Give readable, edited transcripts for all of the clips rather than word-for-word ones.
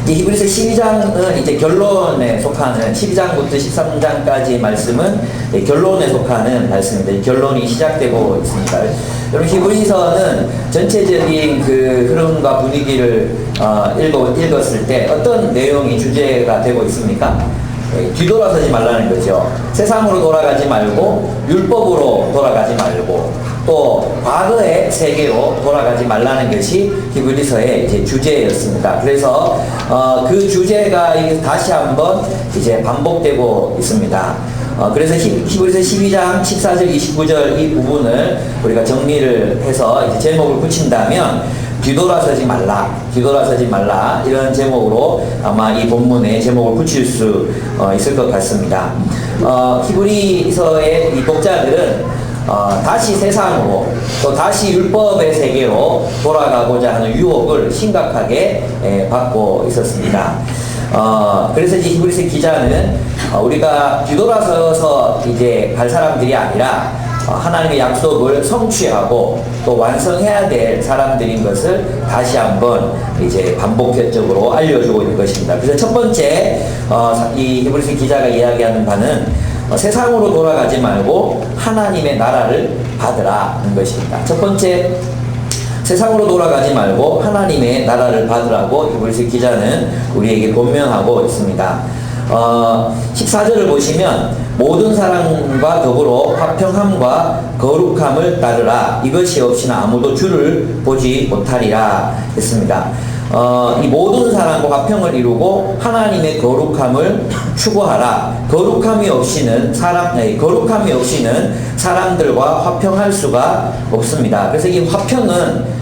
이 히브리서 12장은 이제 결론에 속하는 12장부터 13장까지 말씀은 결론에 속하는 말씀입니다. 결론이 시작되고 있습니다. 여러분 히브리서는 전체적인 그 흐름과 분위기를 읽었을 때 어떤 내용이 주제가 되고 있습니까? 뒤돌아서지 말라는 거죠. 세상으로 돌아가지 말고 율법으로 돌아가지 말고 또 과거의 세계로 돌아가지 말라는 것이 히브리서의 이제 주제였습니다. 그래서 그 주제가 다시 한번 이제 반복되고 있습니다. 그래서 히브리서 12장 14절 29절 이 부분을 우리가 정리를 해서 이제 제목을 붙인다면 뒤돌아서지 말라 이런 제목으로 아마 이 본문에 제목을 붙일 수 있을 것 같습니다. 히브리서의 이 독자들은 다시 세상으로 또 다시 율법의 세계로 돌아가고자 하는 유혹을 심각하게 받고 있었습니다. 그래서 이제 히브리서 기자는 우리가 뒤돌아서서 이제 갈 사람들이 아니라 하나님의 약속을 성취하고 또 완성해야 될 사람들인 것을 다시 한번 이제 반복적으로 알려주고 있는 것입니다. 그래서 첫 번째 이 히브리서 기자가 이야기하는 바는 세상으로 돌아가지 말고 하나님의 나라를 받으라는 것입니다. 첫 번째, 세상으로 돌아가지 말고 하나님의 나라를 받으라고 히브리서 기자는 우리에게 권면하고 있습니다. 14절을 보시면 모든 사람과 더불어 화평함과 거룩함을 따르라. 이것이 없이는 아무도 주를 보지 못하리라 했습니다. 이 모든 사람과 화평을 이루고 하나님의 거룩함을 추구하라. 거룩함이 없이는 사람들과 화평할 수가 없습니다. 그래서 이 화평은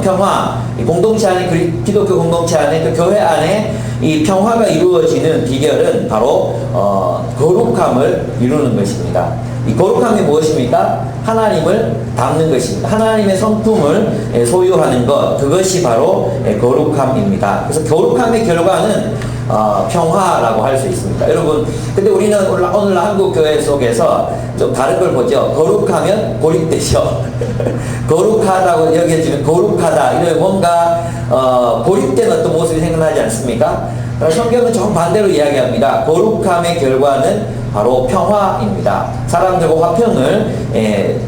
평화, 공동체 안에, 기독교 공동체 안에, 그 교회 안에 이 평화가 이루어지는 비결은 바로 거룩함을 이루는 것입니다. 이 거룩함이 무엇입니까? 하나님을 닮는 것입니다. 하나님의 성품을 소유하는 것, 그것이 바로 거룩함입니다. 그래서 거룩함의 결과는 평화라고 할 수 있습니다. 여러분, 근데 우리는 오늘 한국 교회 속에서 좀 다른 걸 보죠. 거룩하면 고립되죠. 거룩하다고 여겨지면 거룩하다. 이런 뭔가 고립된 어떤 모습이 생각나지 않습니까? 성경은 좀 반대로 이야기합니다. 거룩함의 결과는 바로 평화입니다. 사람들과 화평을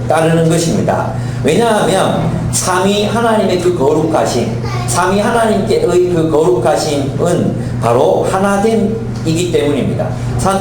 따르는 것입니다. 왜냐하면 삼위 하나님의 그 거룩하심, 삼위 하나님께의 그 거룩하심은 바로 하나됨이기 때문입니다.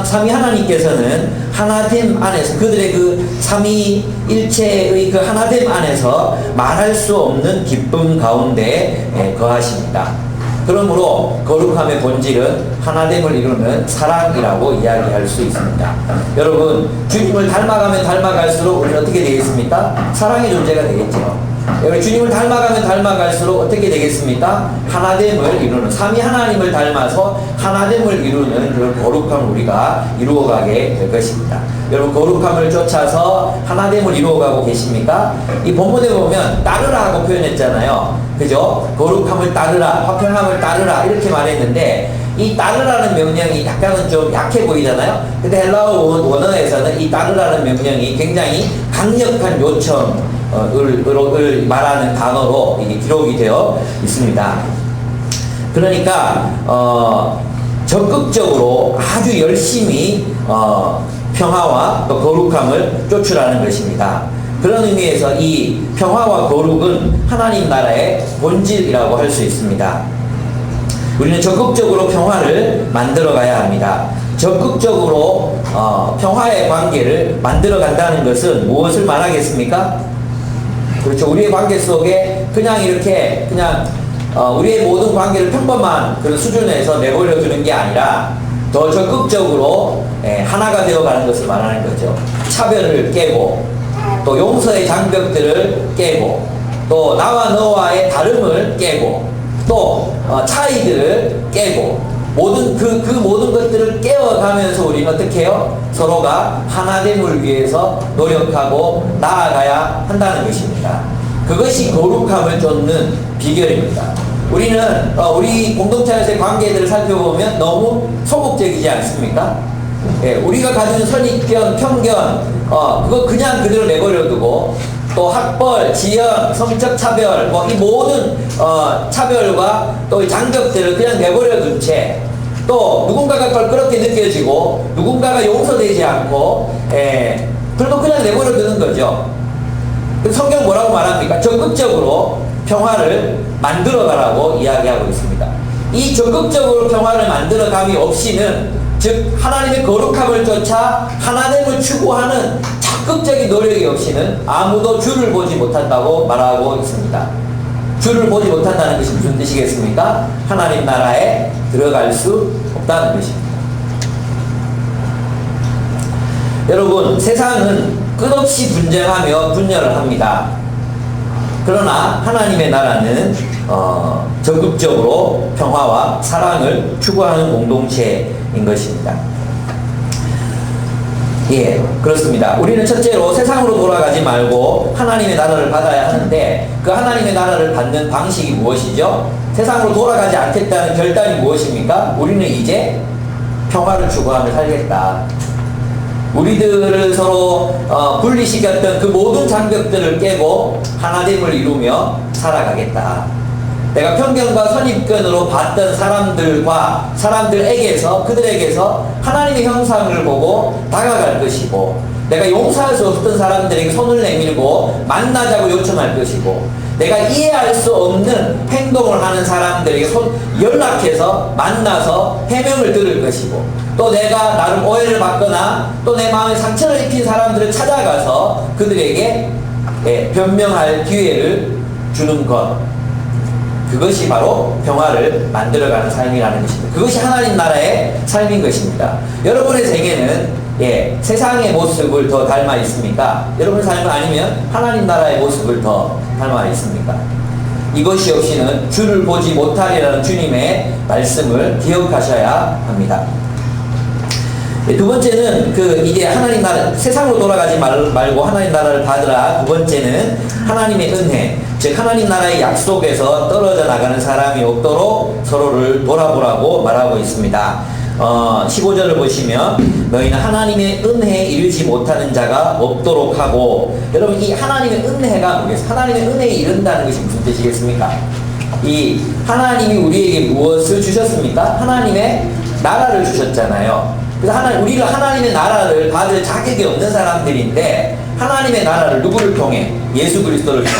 삼위 하나님께서는 하나됨 안에서 그들의 그 삼위일체의 그 하나됨 안에서 말할 수 없는 기쁨 가운데 거하십니다. 그러므로 거룩함의 본질은 하나됨을 이루는 사랑이라고 이야기할 수 있습니다. 여러분, 주님을 닮아가면 닮아갈수록 우리는 어떻게 되겠습니까? 사랑의 존재가 되겠죠. 여러분, 주님을 닮아가면 닮아갈수록 어떻게 되겠습니까? 하나됨을 이루는, 삼위 하나님을 닮아서 하나됨을 이루는 그런 거룩함을 우리가 이루어가게 될 것입니다. 여러분, 거룩함을 쫓아서 하나됨을 이루어가고 계십니까? 이 본문에 보면 따르라 하고 표현했잖아요. 그죠? 거룩함을 따르라, 화평함을 따르라 이렇게 말했는데 이 따르라는 명령이 약간은 좀 약해 보이잖아요. 근데 헬라어 원어에서는 이 따르라는 명령이 굉장히 강력한 요청을 말하는 단어로 이게 기록이 되어 있습니다. 그러니까 적극적으로 아주 열심히 평화와 거룩함을 쫓으라는 것입니다. 그런 의미에서 이 평화와 거룩은 하나님 나라의 본질이라고 할 수 있습니다. 우리는 적극적으로 평화를 만들어 가야 합니다. 적극적으로 평화의 관계를 만들어 간다는 것은 무엇을 말하겠습니까? 그렇죠. 우리의 관계 속에 그냥 이렇게 우리의 모든 관계를 평범한 그런 수준에서 내버려 두는 게 아니라 더 적극적으로 하나가 되어 가는 것을 말하는 거죠. 차별을 깨고 또 용서의 장벽들을 깨고 또 나와 너와의 다름을 깨고 또 차이들을 깨고 모든 그 모든 것들을 깨어가면서 우리는 어떻게 해요? 서로가 하나됨을 위해서 노력하고 나아가야 한다는 것입니다. 그것이 거룩함을 쫓는 비결입니다. 우리는 우리 공동체 안에서의 관계들을 살펴보면 너무 소극적이지 않습니까? 우리가 가지는 선입견, 편견 그거 그냥 그대로 내버려두고 또 학벌, 지형, 성적 차별, 뭐 이 모든 차별과 또 이 장벽들을 그냥 내버려 둔 채 또 누군가가 껄끄럽게 느껴지고 누군가가 용서되지 않고 그래도 그냥 내버려 두는 거죠. 성경 뭐라고 말합니까? 적극적으로 평화를 만들어가라고 이야기하고 있습니다. 이 적극적으로 평화를 만들어감이 없이는, 즉 하나님의 거룩함을 쫓아 하나됨을 추구하는 적극적인 노력이 없이는 아무도 주를 보지 못한다고 말하고 있습니다. 주를 보지 못한다는 것이 무슨 뜻이겠습니까? 하나님 나라에 들어갈 수 없다는 것입니다. 여러분, 세상은 끝없이 분쟁하며 분열을 합니다. 그러나 하나님의 나라는 적극적으로 평화와 사랑을 추구하는 공동체인 것입니다. 예, 그렇습니다. 우리는 첫째로 세상으로 돌아가지 말고 하나님의 나라를 받아야 하는데, 그 하나님의 나라를 받는 방식이 무엇이죠? 세상으로 돌아가지 않겠다는 결단이 무엇입니까? 우리는 이제 평화를 추구하며 살겠다. 우리들을 서로 분리시켰던 그 모든 장벽들을 깨고 하나됨을 이루며 살아가겠다. 내가 편견과 선입견으로 봤던 사람들에게서, 그들에게서 하나님의 형상을 보고 다가갈 것이고, 내가 용서할 수 없었던 사람들에게 손을 내밀고 만나자고 요청할 것이고, 내가 이해할 수 없는 행동을 하는 사람들에게 연락해서 만나서 해명을 들을 것이고, 또 내가 나름 오해를 받거나 또 내 마음에 상처를 입힌 사람들을 찾아가서 그들에게 변명할 기회를 주는 것, 그것이 바로 평화를 만들어가는 삶이라는 것입니다. 그것이 하나님 나라의 삶인 것입니다. 여러분의 생애는 세상의 모습을 더 닮아 있습니까? 여러분의 삶은 아니면 하나님 나라의 모습을 더 닮아 있습니까? 이것이 없이는 주를 보지 못하리라는 주님의 말씀을 기억하셔야 합니다. 두 번째는 이게 하나님 나라, 세상으로 돌아가지 말고 하나님 나라를 받으라. 두 번째는 하나님의 은혜, 즉 하나님 나라의 약속에서 떨어져 나가는 사람이 없도록 서로를 돌아보라고 말하고 있습니다. 15절을 보시면 너희는 하나님의 은혜에 이르지 못하는 자가 없도록 하고, 여러분 이 하나님의 은혜가 뭐겠어요? 하나님의 은혜에 이른다는 것이 무슨 뜻이겠습니까? 이 하나님이 우리에게 무엇을 주셨습니까? 하나님의 나라를 주셨잖아요. 그래서 우리가 하나님의 나라를 받을 자격이 없는 사람들인데, 하나님의 나라를 누구를 통해? 예수 그리스도를 통해,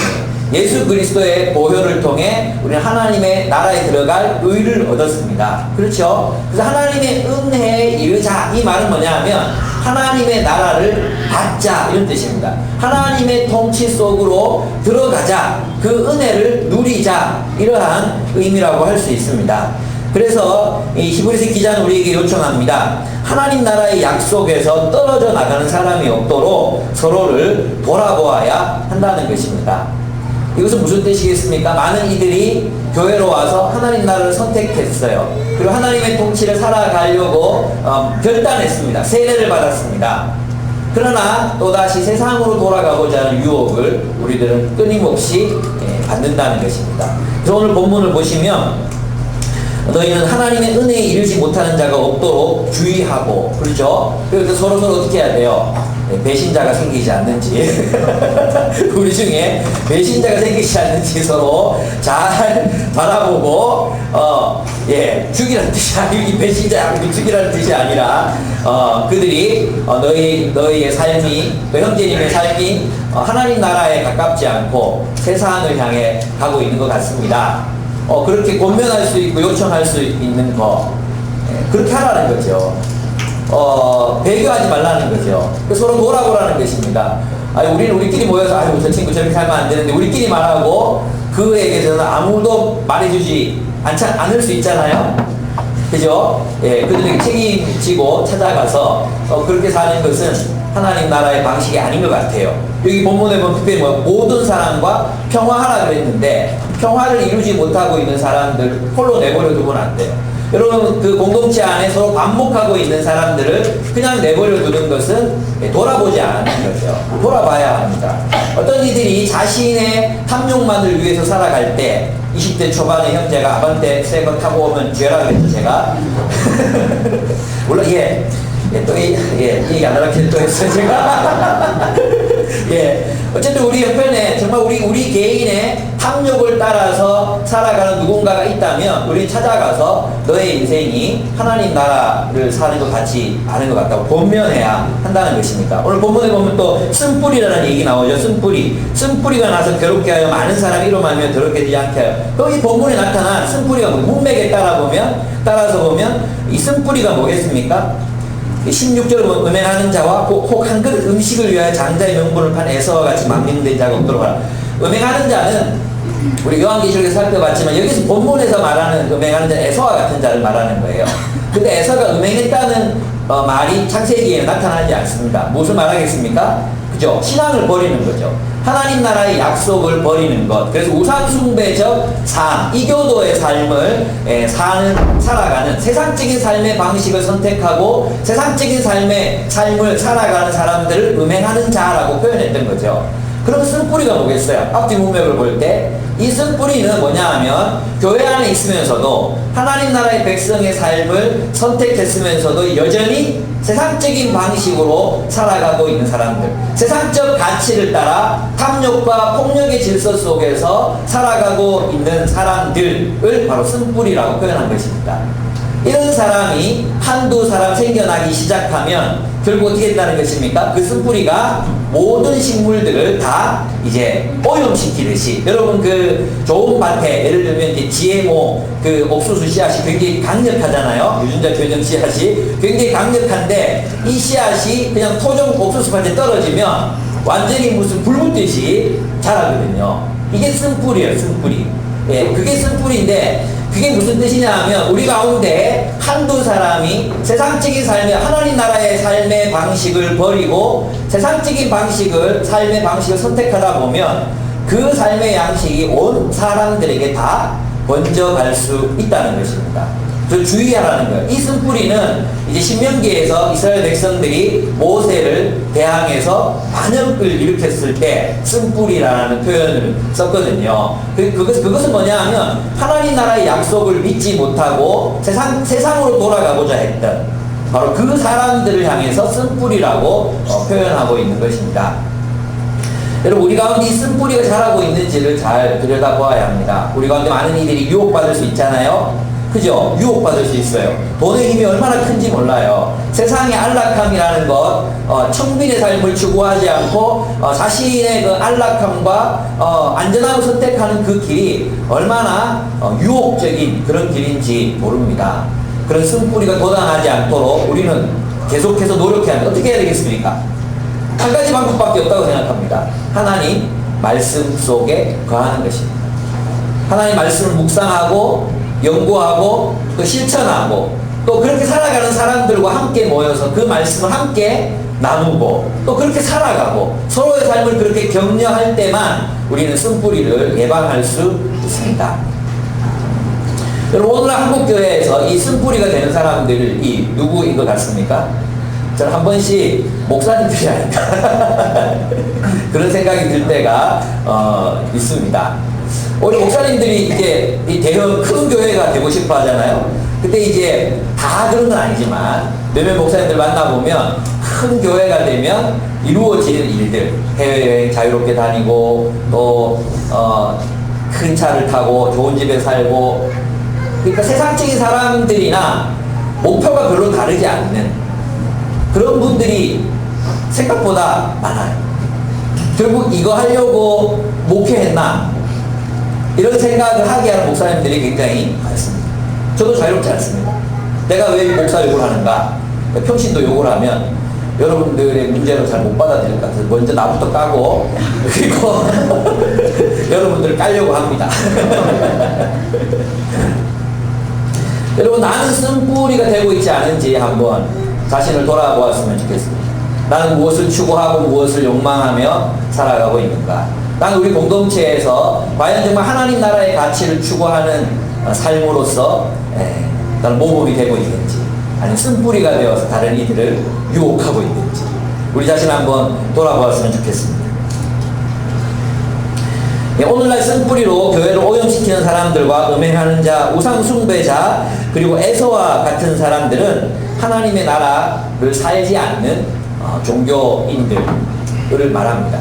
예수 그리스도의 보혈을 통해 우리는 하나님의 나라에 들어갈 의를 얻었습니다. 그렇죠? 그래서 하나님의 은혜에 이르자, 이 말은 뭐냐 하면 하나님의 나라를 받자, 이런 뜻입니다. 하나님의 통치 속으로 들어가자, 그 은혜를 누리자, 이러한 의미라고 할 수 있습니다. 그래서 이 히브리서 기자는 우리에게 요청합니다. 하나님 나라의 약속에서 떨어져 나가는 사람이 없도록 서로를 돌아보아야 한다는 것입니다. 이것은 무슨 뜻이겠습니까? 많은 이들이 교회로 와서 하나님 나라를 선택했어요. 그리고 하나님의 통치를 살아가려고 결단했습니다. 세례를 받았습니다. 그러나 또다시 세상으로 돌아가고자 하는 유혹을 우리들은 끊임없이 받는다는 것입니다. 그래서 오늘 본문을 보시면 너희는 하나님의 은혜에 이르지 못하는 자가 없도록 주의하고, 그렇죠? 그래서 서로 어떻게 해야 돼요? 배신자가 생기지 않는지 우리 중에 배신자가 생기지 않는지 서로 잘 바라보고 죽이라는 뜻이 아니고, 배신자 죽이라는 뜻이 아니라 그들이 너희의 삶이, 또 형제님의 삶이 하나님 나라에 가깝지 않고 세상을 향해 가고 있는 것 같습니다. 그렇게 권면할 수 있고 요청할 수 있는 거, 그렇게 하라는 거죠. 배교하지 말라는 거죠. 서로 돌아보라는 것입니다. 우리는 우리끼리 모여서 저 친구 저렇게 살면 안 되는데 우리끼리 말하고 그에게서는 아무도 말해주지 않을 수 있잖아요. 그죠? 그들에게 책임지고 찾아가서 그렇게 사는 것은 하나님 나라의 방식이 아닌 것 같아요. 여기 본문에 보면 특별히 모든 사람과 평화하라 그랬는데, 평화를 이루지 못하고 있는 사람들 홀로 내버려 두면 안 돼요. 여러분, 그 공동체 안에 서로 반목하고 있는 사람들을 그냥 내버려 두는 것은 돌아보지 않는 거죠. 돌아봐야 합니다. 어떤 이들이 자신의 탐욕만을 위해서 살아갈 때, 20대 초반의 형제가 아반떼 새 거 타고 오면 죄라 그랬죠, 제가. 물론, 이 얘기 안 하려고 또 했어요, 제가. 예. 어쨌든 우리 옆편에 정말 우리 개인의 탐욕을 따라서 살아가는 누군가가 있다면 우리 찾아가서 너의 인생이 하나님 나라를 사는 것 같지 않은 것 같다고 권면해야 한다는 것입니다. 오늘 본문에 보면 또 쓴뿌리라는 얘기 나오죠. 쓴뿌리가 나서 괴롭게 하여 많은 사람이 이로 말하며 더럽게 되지 않게 하여. 여기 본문에 나타난 쓴뿌리가 문맥에 따라서 보면 이 쓴뿌리가 뭐겠습니까? 16절 음행하는 자와 혹 한 그릇 음식을 위하여 장자의 명분을 판 에서와 같이 망령된 자가 없도록 하라. 음행하는 자는 우리 요한계시록에서 살펴봤지만 여기서 본문에서 말하는 음행하는 자는 에서와 같은 자를 말하는 거예요. 근데 에서가 음행했다는 말이 창세기에 나타나지 않습니다. 무엇을 말하겠습니까? 그죠? 신앙을 버리는 거죠. 하나님 나라의 약속을 버리는 것. 그래서 우상숭배적 삶, 이교도의 삶을 살아가는 세상적인 삶의 방식을 선택하고 세상적인 삶을 살아가는 사람들을 음행하는 자라고 표현했던 거죠. 그럼 쓴뿌리가 뭐겠어요? 앞뒤 문맥을 볼 때 이 쓴뿌리는 뭐냐 하면 교회 안에 있으면서도 하나님 나라의 백성의 삶을 선택했으면서도 여전히 세상적인 방식으로 살아가고 있는 사람들, 세상적 가치를 따라 탐욕과 폭력의 질서 속에서 살아가고 있는 사람들을 바로 쓴뿌리라고 표현한 것입니다. 이런 사람이 한두 사람 생겨나기 시작하면 결국 어떻게 된다는 것입니까? 그 쓴뿌리가 모든 식물들을 다 이제 오염시키듯이, 여러분 그 좋은 밭에 예를 들면 이제 GMO 그 옥수수 씨앗이 굉장히 강력하잖아요. 유전자 변형 씨앗이 굉장히 강력한데 이 씨앗이 그냥 토종 옥수수 밭에 떨어지면 완전히 무슨 불 붙듯이 자라거든요. 이게 쓴뿌리예요, 쓴뿌리. 예, 그게 쓴뿌리인데 그게 무슨 뜻이냐 하면 우리 가운데 한두 사람이 세상적인 삶의 하나님 나라의 삶의 방식을 버리고 세상적인 삶의 방식을 선택하다 보면 그 삶의 양식이 온 사람들에게 다 번져갈 수 있다는 것입니다. 그래서 주의하라는 거예요. 이 쓴뿌리는 이제 신명기에서 이스라엘 백성들이 모세를 대항해서 반역을 일으켰을 때 쓴뿌리라는 표현을 썼거든요. 그것은 뭐냐 하면 하나님 나라의 약속을 믿지 못하고 세상으로 돌아가고자 했던 바로 그 사람들을 향해서 쓴뿌리라고 표현하고 있는 것입니다. 여러분, 우리 가운데 이 쓴뿌리가 자라고 있는지를 잘 들여다보아야 합니다. 우리 가운데 많은 이들이 유혹받을 수 있잖아요. 그죠? 유혹받을 수 있어요. 돈의 힘이 얼마나 큰지 몰라요. 세상의 안락함이라는 것, 청빈의 삶을 추구하지 않고 자신의 그 안락함과 안전함을 선택하는 그 길이 얼마나 유혹적인 그런 길인지 모릅니다. 그런 쓴뿌리가 돋아나지 않도록 우리는 계속해서 노력해야 합니다. 어떻게 해야 되겠습니까? 한 가지 방법밖에 없다고 생각합니다. 하나님 말씀 속에 거하는 것입니다. 하나님 말씀을 묵상하고 연구하고 또 실천하고 또 그렇게 살아가는 사람들과 함께 모여서 그 말씀을 함께 나누고 또 그렇게 살아가고 서로의 삶을 그렇게 격려할 때만 우리는 쓴뿌리를 예방할 수 있습니다. 여러분, 오늘 한국교회에서 이 쓴뿌리가 되는 사람들이 누구인 것 같습니까? 저는 한 번씩 목사님들이 아닐까 그런 생각이 들 때가 있습니다. 우리 목사님들이 이제 이 대형 큰 교회가 되고 싶어 하잖아요. 근데 이제 다 그런 건 아니지만 몇몇 목사님들 만나보면 큰 교회가 되면 이루어지는 일들, 해외여행 자유롭게 다니고 또 큰 차를 타고 좋은 집에 살고, 그러니까 세상적인 사람들이나 목표가 별로 다르지 않는 그런 분들이 생각보다 많아요. 결국 이거 하려고 목회했나? 이런 생각을 하게 하는 목사님들이 굉장히 많습니다. 저도 자유롭지 않습니다. 내가 왜 목사 욕을 하는가? 평신도 욕을 하면 여러분들의 문제로 잘 못 받아들일 것 같아서 먼저 나부터 까고 그리고 여러분들을 깔려고 합니다. 여러분, 나는 쓴뿌리가 되고 있지 않은지 한번 자신을 돌아보았으면 좋겠습니다. 나는 무엇을 추구하고 무엇을 욕망하며 살아가고 있는가? 나는 우리 공동체에서 과연 정말 하나님 나라의 가치를 추구하는 삶으로서 나는 모범이 되고 있는지, 아니면 쓴뿌리가 되어서 다른 이들을 유혹하고 있는지 우리 자신 한번 돌아보았으면 좋겠습니다. 오늘날 쓴뿌리로 교회를 오염시키는 사람들과 음행하는 자, 우상숭배자, 그리고 에서와 같은 사람들은 하나님의 나라를 살지 않는 종교인들, 말합니다.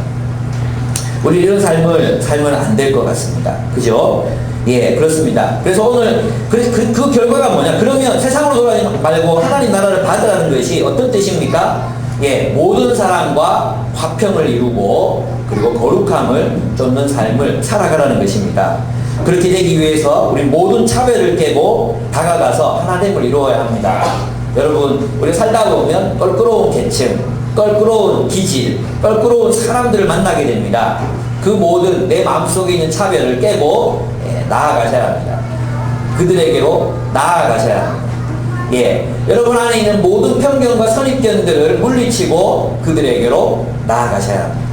우리 이런 삶을 살면 안 될 것 같습니다. 그죠? 예, 그렇습니다. 그래서 오늘 그 결과가 뭐냐? 그러면 세상으로 돌아가지 말고 하나님 나라를 받으라는 것이 어떤 뜻입니까? 예, 모든 사람과 화평을 이루고 그리고 거룩함을 쫓는 삶을 살아가라는 것입니다. 그렇게 되기 위해서 우리 모든 차별을 깨고 다가가서 하나됨을 이루어야 합니다. 여러분, 우리 살다 보면 껄끄러운 계층, 껄끄러운 기질, 껄끄러운 사람들을 만나게 됩니다. 그 모든 내 마음속에 있는 차별을 깨고 나아가셔야 합니다. 그들에게로 나아가셔야 합니다. 예, 여러분 안에 있는 모든 편견과 선입견들을 물리치고 그들에게로 나아가셔야 합니다.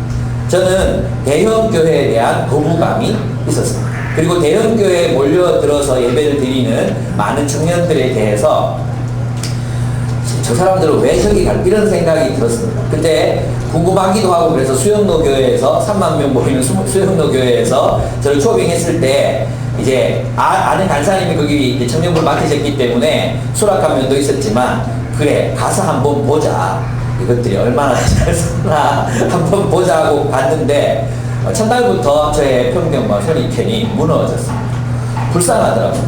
저는 대형교회에 대한 거부감이 있었습니다. 그리고 대형교회에 몰려들어서 예배를 드리는 많은 청년들에 대해서 저 사람들은 왜 저기 갈까 이런 생각이 들었습니다. 근데 궁금하기도 하고 그래서 수영로 교회에서 3만 명 모이는 수영로 교회에서 저를 초빙했을 때 이제 아는 간사님이 거기 이제 청년부를 맡으셨기 때문에 수락한 면도 있었지만 그래 가서 한번 보자. 이것들이 얼마나 잘 사나 한번 보자 하고 갔는데 첫날부터 저의 편견과 선입견이 무너졌습니다. 불쌍하더라고요.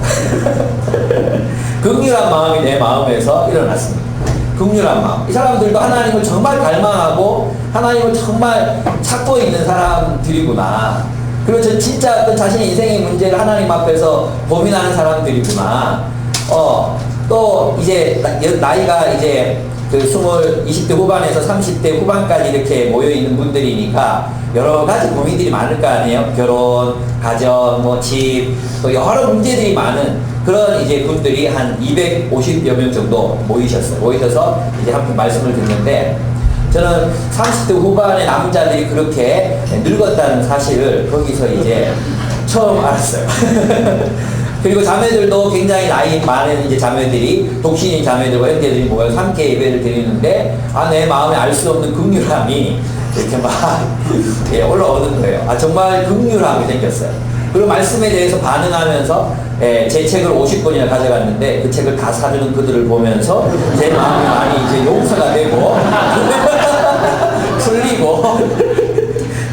긍휼한 마음이 내 마음에서 일어났습니다. 긍휼한 마음. 이 사람들도 하나님을 정말 갈망하고 하나님을 정말 찾고 있는 사람들이구나. 그리고 저 진짜 어떤 자신의 인생의 문제를 하나님 앞에서 고민하는 사람들이구나. 또 이제 나이가 이제 그 20대 후반에서 30대 후반까지 이렇게 모여있는 분들이니까 여러 가지 고민들이 많을 거 아니에요. 결혼, 가정, 뭐 집, 또 여러 문제들이 많은 그런 이제 분들이 한 250여 명 정도 모이셨어요. 모이셔서 이제 한번 말씀을 듣는데 저는 30대 후반의 남자들이 그렇게 늙었다는 사실을 거기서 이제 처음 알았어요. 그리고 자매들도 굉장히 나이 많은 이제 자매들이 독신인 자매들과 형제들이 모여서 함께 예배를 드리는데 내 마음에 알 수 없는 긍휼함이 이렇게 막 예, 올라오는 거예요. 정말 긍휼함이 생겼어요. 그리고 말씀에 대해서 반응하면서 제 책을 50권이나 가져갔는데 그 책을 다 사주는 그들을 보면서 제 마음이 많이 이제 용서가 되고 풀리고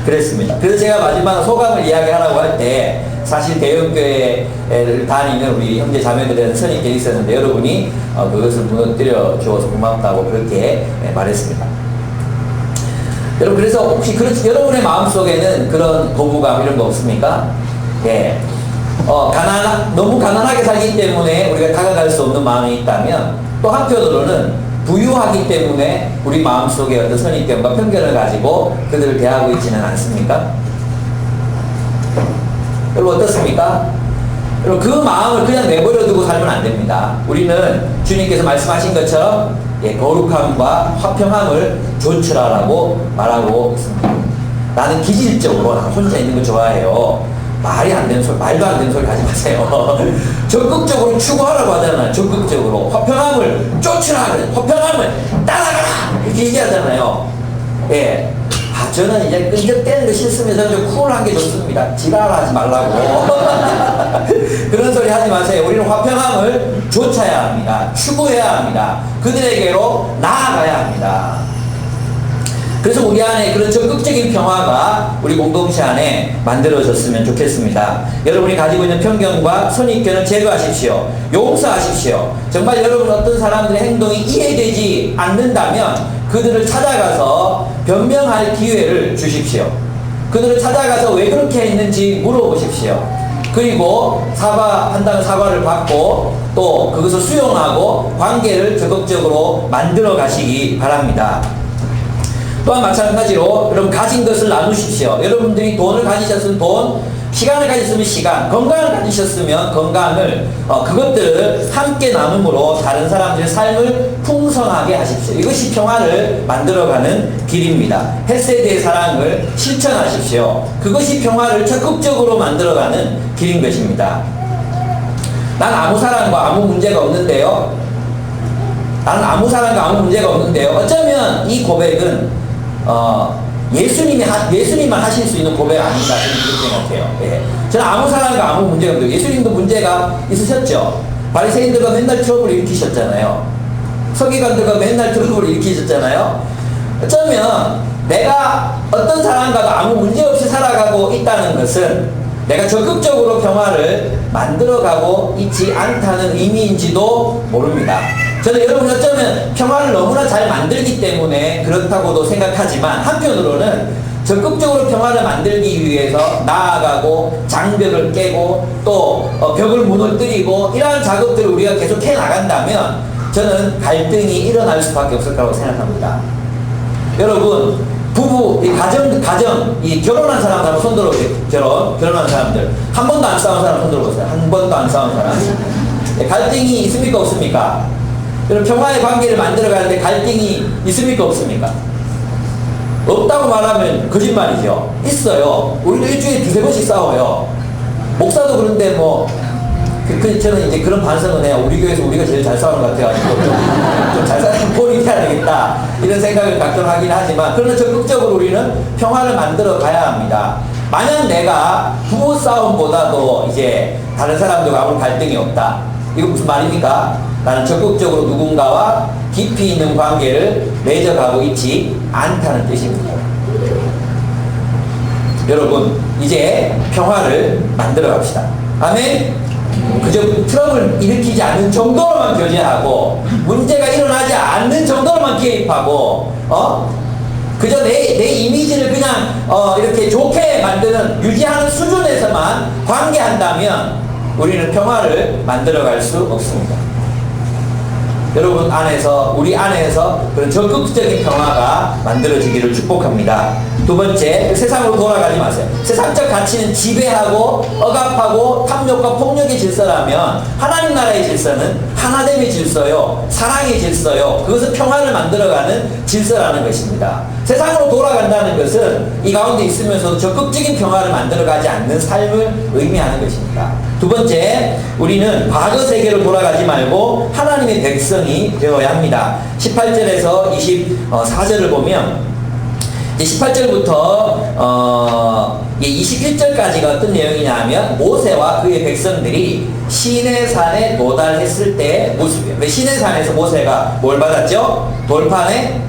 그랬습니다. 그래서 제가 마지막 소감을 이야기하라고 할 때 사실 대형교회를 다니는 우리 형제 자매들에 대한 선입견이 있었는데 여러분이 그것을 무너뜨려 주어서 고맙다고 그렇게 말했습니다. 여러분 그래서 혹시 여러분의 마음속에는 그런 거부감 이런 거 없습니까? 예. 너무 가난하게 살기 때문에 우리가 다가갈 수 없는 마음이 있다면 또 한편으로는 부유하기 때문에 우리 마음속에 어떤 선입견과 편견을 가지고 그들을 대하고 있지는 않습니까? 여러분 어떻습니까? 여러분 그 마음을 그냥 내버려 두고 살면 안 됩니다. 우리는 주님께서 말씀하신 것처럼 거룩함과 화평함을 조치라라고 말하고 있습니다. 나는 기질적으로 나 혼자 있는 거 좋아해요. 말도 안 되는 소리 하지 마세요. 적극적으로 추구하라고 하잖아요. 적극적으로 화평함을 쫓으라, 화평함을 따라가라 이렇게 얘기하잖아요. 예. 저는 이제 끈적대는 거 싫으면 저는 좀 쿨한 게 좋습니다. 지랄하지 말라고. 그런 소리 하지 마세요. 우리는 화평함을 쫓아야 합니다. 추구해야 합니다. 그들에게로 나아가야 합니다. 그래서 우리 안에 그런 적극적인 평화가 우리 공동체 안에 만들어졌으면 좋겠습니다. 여러분이 가지고 있는 편견과 선입견을 제거하십시오. 용서하십시오. 정말 여러분 어떤 사람들의 행동이 이해되지 않는다면 그들을 찾아가서 변명할 기회를 주십시오. 그들을 찾아가서 왜 그렇게 했는지 물어보십시오. 그리고 사과한다는 사과를 받고 또 그것을 수용하고 관계를 적극적으로 만들어 가시기 바랍니다. 또한 마찬가지로 여러분 가진 것을 나누십시오. 여러분들이 돈을 가지셨으면 돈, 시간을 가지셨으면 시간, 건강을 가지셨으면 건강을 그것들을 함께 나눔으로 다른 사람들의 삶을 풍성하게 하십시오. 이것이 평화를 만들어가는 길입니다. 헤세드의 사랑을 실천하십시오. 그것이 평화를 적극적으로 만들어가는 길인 것입니다. 난 아무 사람과 아무 문제가 없는데요. 나는 아무 사람과 아무 문제가 없는데요. 어쩌면 이 고백은 예수님만 하실 수 있는 고백 아닌가 저는 그렇게 생각해요. 예. 저는 아무 사람과 아무 문제가 없어요. 예수님도 문제가 있으셨죠. 바리새인들과 맨날 트러블을 일으키셨잖아요. 서기관들과 맨날 트러블을 일으키셨잖아요. 어쩌면 내가 어떤 사람과도 아무 문제 없이 살아가고 있다는 것은 내가 적극적으로 평화를 만들어가고 있지 않다는 의미인지도 모릅니다. 저는 여러분 어쩌면 평화를 너무나 잘 만들기 때문에 그렇다고도 생각하지만 한편으로는 적극적으로 평화를 만들기 위해서 나아가고 장벽을 깨고 또 벽을 무너뜨리고 이러한 작업들을 우리가 계속 해나간다면 저는 갈등이 일어날 수밖에 없을 거라고 생각합니다. 여러분 부부, 이 결혼한 사람 한번 손 들어보세요. 결혼한 사람들. 한 번도 안 싸운 사람 손 들어보세요. 한 번도 안 싸운 사람. 갈등이 있습니까? 없습니까? 여러분, 평화의 관계를 만들어가는데 갈등이 있습니까? 없습니까? 없다고 말하면 거짓말이죠. 있어요. 우리도 일주일에 두세 번씩 싸워요. 목사도 그런데 뭐, 저는 이제 그런 반성은 해요. 우리 교회에서 우리가 제일 잘 싸우는 것 같아가지고 좀 잘 싸우는 꼴이 돼야 되겠다 이런 생각을 가끔 하긴 하지만 그러나 적극적으로 우리는 평화를 만들어 가야 합니다. 만약 내가 부부 싸움보다도 이제 다른 사람들과 아무 갈등이 없다. 이거 무슨 말입니까? 나는 적극적으로 누군가와 깊이 있는 관계를 맺어가고 있지 않다는 뜻입니다. 여러분 이제 평화를 만들어 갑시다. 아멘. 그저 트러블을 일으키지 않는 정도로만 교제하고 문제가 일어나지 않는 정도로만 개입하고 그저 내 이미지를 그냥 이렇게 좋게 만드는 유지하는 수준에서만 관계한다면 우리는 평화를 만들어갈 수 없습니다. 여러분 안에서 우리 안에서 그런 적극적인 평화가 만들어지기를 축복합니다. 두 번째, 세상으로 돌아가지 마세요. 세상적 가치는 지배하고 억압하고 탐욕과 폭력의 질서라면 하나님 나라의 질서는 하나됨의 질서요, 사랑의 질서요, 그것은 평화를 만들어가는 질서라는 것입니다. 세상으로 돌아간다는 것은 이 가운데 있으면서 적극적인 평화를 만들어가지 않는 삶을 의미하는 것입니다. 두 번째, 우리는 과거 세계로 돌아가지 말고 하나님의 백성이 되어야 합니다. 18절에서 24절을 보면 18절부터 21절까지가 어떤 내용이냐 하면 모세와 그의 백성들이 시내산에 도달했을 때의 모습이에요. 시내산에서 모세가 뭘 받았죠? 돌판에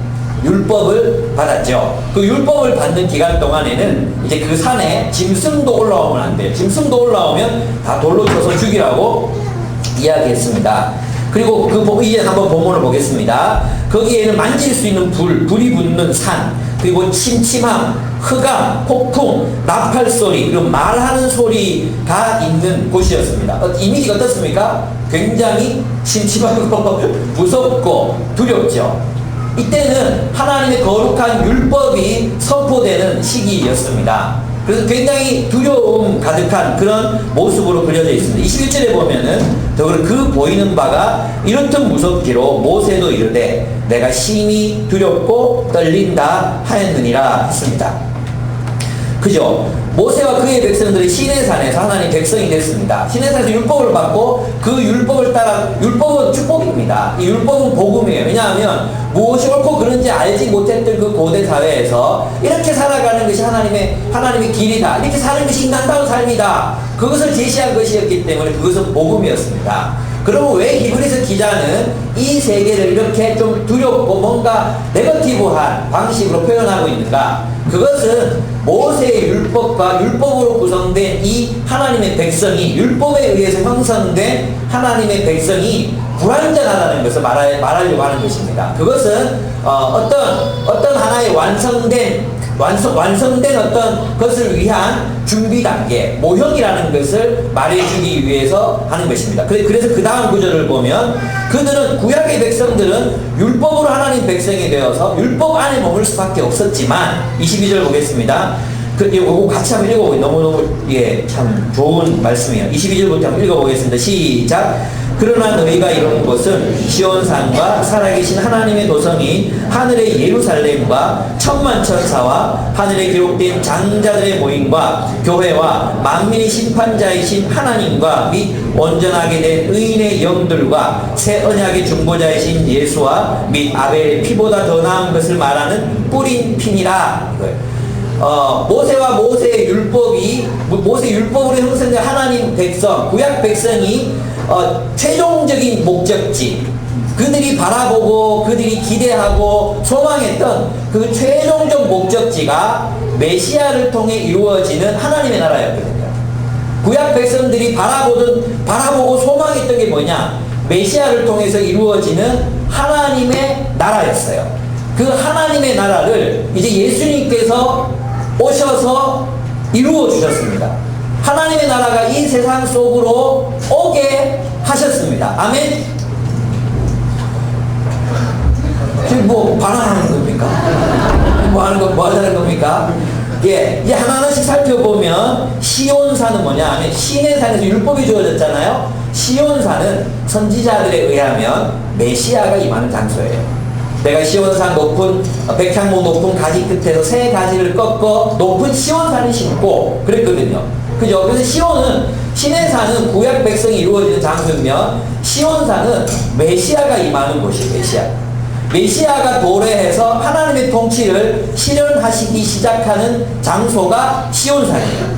율법을 받았죠. 그 율법을 받는 기간 동안에는 이제 그 산에 짐승도 올라오면 안 돼요. 짐승도 올라오면 다 돌로 쳐서 죽이라고 이야기했습니다. 그리고 이제 한번 본문을 보겠습니다. 거기에는 만질 수 있는 불이 붙는 산, 그리고 침침함, 흑암, 폭풍, 나팔 소리, 그리고 말하는 소리가 있는 곳이었습니다. 이미지가 어떻습니까? 굉장히 침침하고 무섭고 두렵죠. 이때는 하나님의 거룩한 율법이 선포되는 시기였습니다. 그래서 굉장히 두려움 가득한 그런 모습으로 그려져 있습니다. 21절에 보면은 그 보이는 바가 이렇듯 무섭기로 모세도 이르되 내가 심히 두렵고 떨린다 하였느니라 했습니다. 그죠? 모세와 그의 백성들이 시내산에서 하나님 백성이 됐습니다. 시내산에서 율법을 받고 그 율법을 따라, 율법은 축복입니다. 이 율법은 복음이에요. 왜냐하면 무엇이 옳고 그른지 알지 못했던 그 고대 사회에서 이렇게 살아가는 것이 하나님의 길이다, 이렇게 사는 것이 인간다운 삶이다, 그것을 제시한 것이었기 때문에 그것은 복음이었습니다. 그러면 왜 히브리서 기자는 이 세계를 이렇게 좀 두렵고 뭔가 네거티브한 방식으로 표현하고 있는가? 그것은 모세의 율법과 율법으로 구성된 이 하나님의 백성이, 율법에 의해서 형성된 하나님의 백성이 불완전하다는 것을 말하려고 하는 것입니다. 그것은 어떤 하나의 완성된 어떤 것을 위한 준비 단계, 모형이라는 것을 말해주기 위해서 하는 것입니다. 그래서 그 다음 구절을 보면 그들은, 구약의 백성들은 율법으로 하나님 백성이 되어서 율법 안에 머물 수밖에 없었지만 22절 보겠습니다. 이거 같이 한번 읽어보겠습니다. 너무너무 참 좋은 말씀이에요. 22절부터 한번 읽어보겠습니다. 시작. 그러나 너희가 이룬 것은 시온산과 살아계신 하나님의 도성인 하늘의 예루살렘과 천만천사와 하늘에 기록된 장자들의 모임과 교회와 만민의 심판자이신 하나님과 및 온전하게 된 의인의 영들과 새 언약의 중보자이신 예수와 및 아벨의 피보다 더 나은 것을 말하는 뿌린 핀이라. 모세와 모세의 율법이, 모세 율법으로 형성된 하나님 백성, 구약 백성이 최종적인 목적지, 그들이 바라보고 그들이 기대하고 소망했던 그 최종적 목적지가 메시아를 통해 이루어지는 하나님의 나라였거든요. 구약 백성들이 바라보고 소망했던 게 뭐냐? 메시아를 통해서 이루어지는 하나님의 나라였어요. 그 하나님의 나라를 이제 예수님께서 오셔서 이루어 주셨습니다. 하나님의 나라가 이 세상 속으로 오게 하셨습니다. 아멘. 지금 뭐 반항하는 겁니까? 뭐 하자는 겁니까? 예, 이제 하나하나씩 살펴보면 시온산은 뭐냐 하면 신의 산에서 율법이 주어졌잖아요. 시온산은 선지자들에 의하면 메시아가 임하는 장소예요. 내가 시온산 높은 백향목 높은 가지 끝에서 새 가지를 꺾어 높은 시온산을 심고 그랬거든요. 그죠? 그래서 신의 산은 구약 백성이 이루어지는 장소면 시온산은 메시아가 임하는 곳이에요. 메시아가 도래해서 하나님의 통치를 실현하시기 시작하는 장소가 시온산이에요.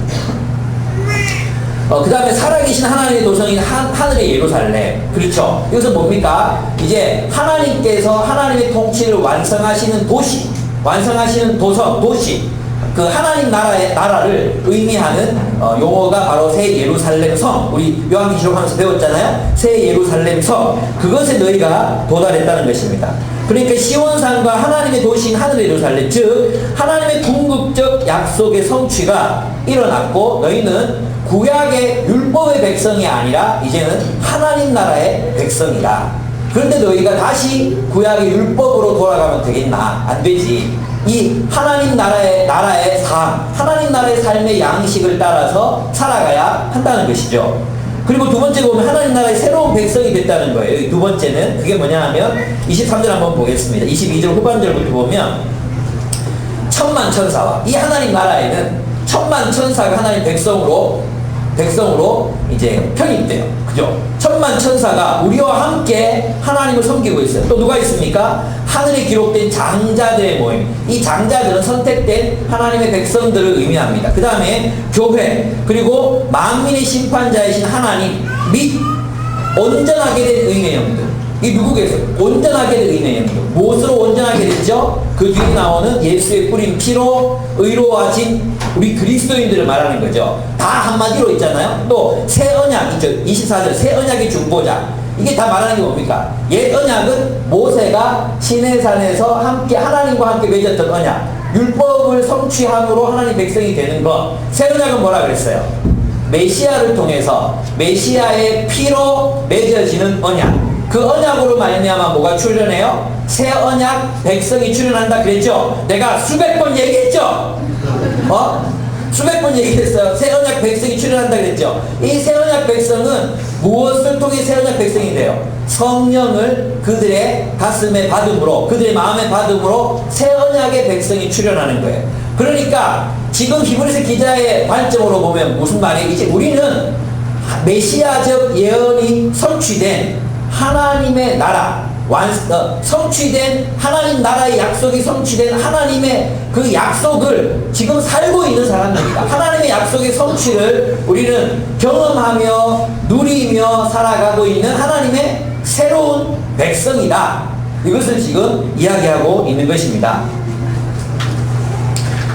그 다음에 살아계신 하나님의 도성인 하늘의 예루살렘. 그렇죠. 이것은 뭡니까? 이제 하나님께서 하나님의 통치를 완성하시는 도시, 완성하시는 도시, 그 하나님 나라를 의미하는 용어가 바로 새 예루살렘 성. 우리 요한계시록 하면서 배웠잖아요. 새 예루살렘 성. 그것에 너희가 도달했다는 것입니다. 그러니까 시온산과 하나님의 도시인 하늘의 예루살렘, 즉 하나님의 궁극적 약속의 성취가 일어났고 너희는 구약의 율법의 백성이 아니라 이제는 하나님 나라의 백성이다. 그런데 너희가 다시 구약의 율법으로 돌아가면 되겠나? 안 되지. 이 하나님 나라의 삶, 하나님 나라의 삶의 양식을 따라서 살아가야 한다는 것이죠. 그리고 두 번째 보면 하나님 나라의 새로운 백성이 됐다는 거예요. 두 번째는 그게 뭐냐 하면 23절 한번 보겠습니다. 22절 후반절부터 보면 천만 천사와 이 하나님 나라에는 천만 천사가 하나님 백성으로 이제 편입돼요. 그죠? 천만 천사가 우리와 함께 하나님을 섬기고 있어요. 또 누가 있습니까? 하늘에 기록된 장자들의 모임. 이 장자들은 선택된 하나님의 백성들을 의미합니다. 그 다음에 교회, 그리고 만민의 심판자이신 하나님 및 온전하게 된 의인의 영들. 이 누구겠어요? 온전하게 된 의인의 영들. 무엇으로 온전하게 됐죠? 그 뒤에 나오는 예수의 뿌린 피로 의로워진 우리 그리스도인들을 말하는 거죠. 다 한마디로 있잖아요. 또 새 언약 있죠. 24절 새 언약의 중보자. 이게 다 말하는 게 뭡니까? 옛 언약은 모세가 시내산에서 함께 하나님과 함께 맺었던 언약, 율법을 성취함으로 하나님 백성이 되는 것. 새 언약은 뭐라 그랬어요? 메시아를 통해서 메시아의 피로 맺어지는 언약. 그 언약으로 말미암아 뭐가 출현해요? 새 언약 백성이 출현한다 그랬죠? 내가 수백 번 얘기했죠? 수백 번 얘기했어요. 새 언약 백성이 출현한다 그랬죠? 이 새 언약 백성은 무엇을 통해 새 언약 백성인데요? 성령을 그들의 가슴에 받음으로, 그들의 마음에 받음으로 새 언약의 백성이 출현하는 거예요. 그러니까 지금 히브리서 기자의 관점으로 보면 무슨 말이에요? 이제 우리는 메시아적 예언이 성취된 하나님의 나라, 성취된 하나님 나라의 약속이 성취된 하나님의 그 약속을 지금 살고 있는 사람입니다. 하나님의 약속의 성취를 우리는 경험하며 누리며 살아가고 있는 하나님의 새로운 백성이다. 이것을 지금 이야기하고 있는 것입니다.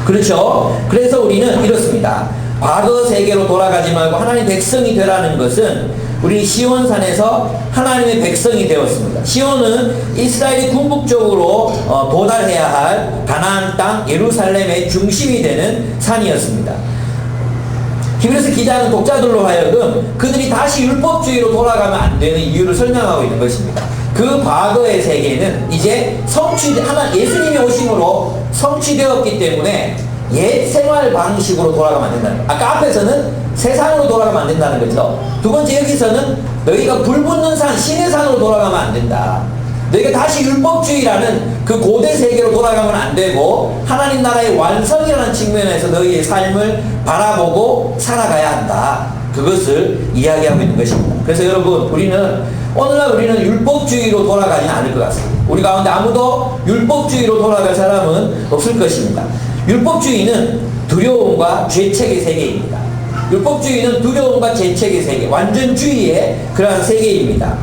그렇죠? 그래서 우리는 이렇습니다. 과거 세계로 돌아가지 말고 하나님 백성이 되라는 것은 우리 시온산에서 하나님의 백성이 되었습니다. 시온은 이스라엘이 궁극적으로 도달해야 할 가나안 땅 예루살렘의 중심이 되는 산이었습니다. 히브리서 기자는 독자들로 하여금 그들이 다시 율법주의로 돌아가면 안 되는 이유를 설명하고 있는 것입니다. 그 과거의 세계는 이제 예수님이 오심으로 성취되었기 때문에 옛 생활 방식으로 돌아가면 안 된다는 거예요. 아까 앞에서는 세상으로 돌아가면 안 된다는 거죠. 두 번째 여기서는 너희가 불붙는 산, 신의 산으로 돌아가면 안 된다. 너희가 다시 율법주의라는 그 고대 세계로 돌아가면 안 되고 하나님 나라의 완성이라는 측면에서 너희의 삶을 바라보고 살아가야 한다. 그것을 이야기하고 있는 것입니다. 그래서 여러분, 오늘날 우리는 율법주의로 돌아가지는 않을 것 같습니다. 우리 가운데 아무도 율법주의로 돌아갈 사람은 없을 것입니다. 율법주의는 두려움과 죄책의 세계입니다. 율법주의는 두려움과 죄책의 세계, 완전주의의 그러한 세계입니다.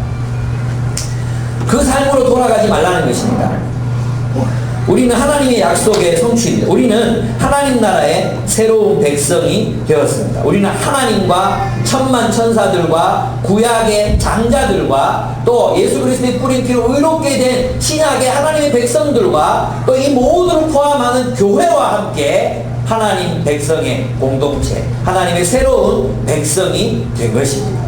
그 삶으로 돌아가지 말라는 것입니다. 우리는 하나님의 약속의 성취입니다. 우리는 하나님 나라의 새로운 백성이 되었습니다. 우리는 하나님과 천만 천사들과 구약의 장자들과 또 예수 그리스도의 뿌린 피로 의롭게 된 신약의 하나님의 백성들과 또 이 모두를 포함하는 교회와 함께 하나님 백성의 공동체, 하나님의 새로운 백성이 된 것입니다.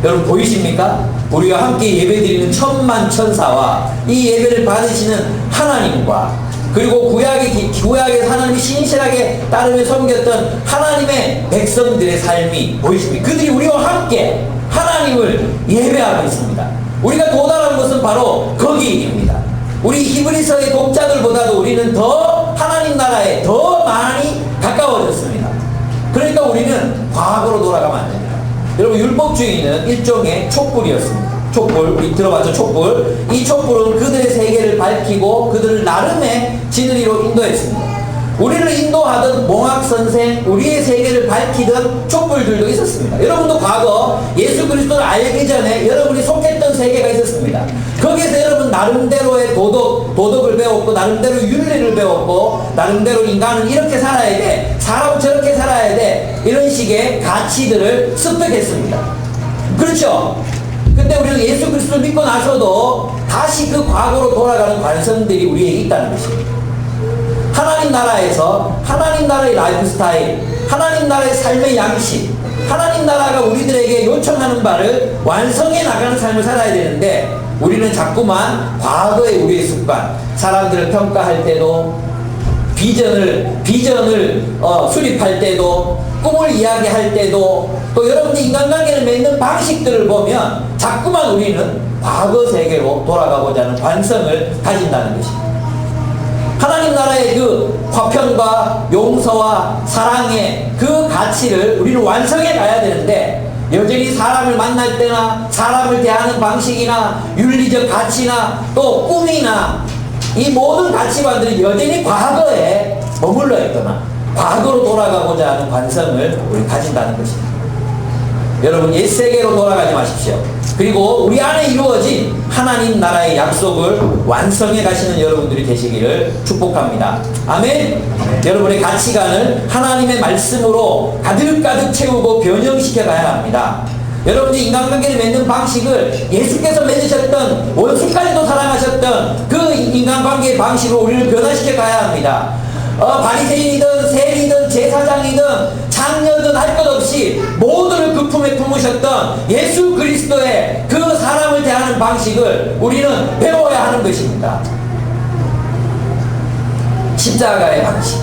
여러분 보이십니까? 우리가 함께 예배드리는 천만 천사와 이 예배를 받으시는 하나님과 그리고 구약의 하나님이 신실하게 따르며 섬겼던 하나님의 백성들의 삶이 보이십니까? 그들이 우리와 함께 하나님을 예배하고 있습니다. 우리가 도달한 것은 바로 거기입니다. 우리 히브리서의 독자들보다도 우리는 더 하나님 나라에 더 많이 가까워졌습니다. 그러니까 우리는 과거로 돌아가면 안 됩니다. 여러분 율법주의는 일종의 촛불이었습니다. 촛불, 우리 들어봤죠? 촛불. 이 촛불은 그들의 세계를 밝히고 그들을 나름의 진리로 인도했습니다. 우리를 인도하던 몽학선생, 우리의 세계를 밝히던 촛불들도 있었습니다. 여러분도 과거 예수 그리스도를 알기 전에 여러분이 속했던 세계가 있었습니다. 거기에서 여러분 나름대로의 도덕을 배웠고 나름대로 윤리를 배웠고 나름대로 인간은 이렇게 살아야 돼, 사람은 저렇게 살아야 돼, 이런 식의 가치들을 습득했습니다. 그렇죠? 근데 우리는 예수 그리스도를 믿고 나서도 다시 그 과거로 돌아가는 관성들이 우리에게 있다는 것입니다. 하나님 나라에서 하나님 나라의 라이프 스타일, 하나님 나라의 삶의 양식, 하나님 나라가 우리들에게 요청하는 바를 완성해 나가는 삶을 살아야 되는데 우리는 자꾸만 과거의 우리의 습관, 사람들을 평가할 때도 비전을 수립할 때도 꿈을 이야기할 때도 또 여러분들이 인간관계를 맺는 방식들을 보면 자꾸만 우리는 과거 세계로 돌아가고자 하는 관성을 가진다는 것입니다. 하나님 나라의 그 화평과 용서와 사랑의 그 가치를 우리는 완성해 가야 되는데 여전히 사람을 만날 때나 사람을 대하는 방식이나 윤리적 가치나 또 꿈이나 이 모든 가치관들이 여전히 과거에 머물러 있거나 과거로 돌아가고자 하는 관성을 우리 가진다는 것입니다. 여러분 옛세계로 돌아가지 마십시오. 그리고 우리 안에 이루어진 하나님 나라의 약속을 완성해 가시는 여러분들이 되시기를 축복합니다. 아멘. 여러분의 가치관을 하나님의 말씀으로 가득가득 채우고 변형시켜 가야 합니다. 여러분들이 인간관계를 맺는 방식을 예수께서 맺으셨던 원수까지도 사랑하셨던 그 인간관계의 방식으로 우리를 변화시켜 가야 합니다. 바리새인이든 세리든 제사장이든 장녀든 할 것 없이 모두를 그 품에 품으셨던 예수 그리스도의 그 사람을 대하는 방식을 우리는 배워야 하는 것입니다. 십자가의 방식,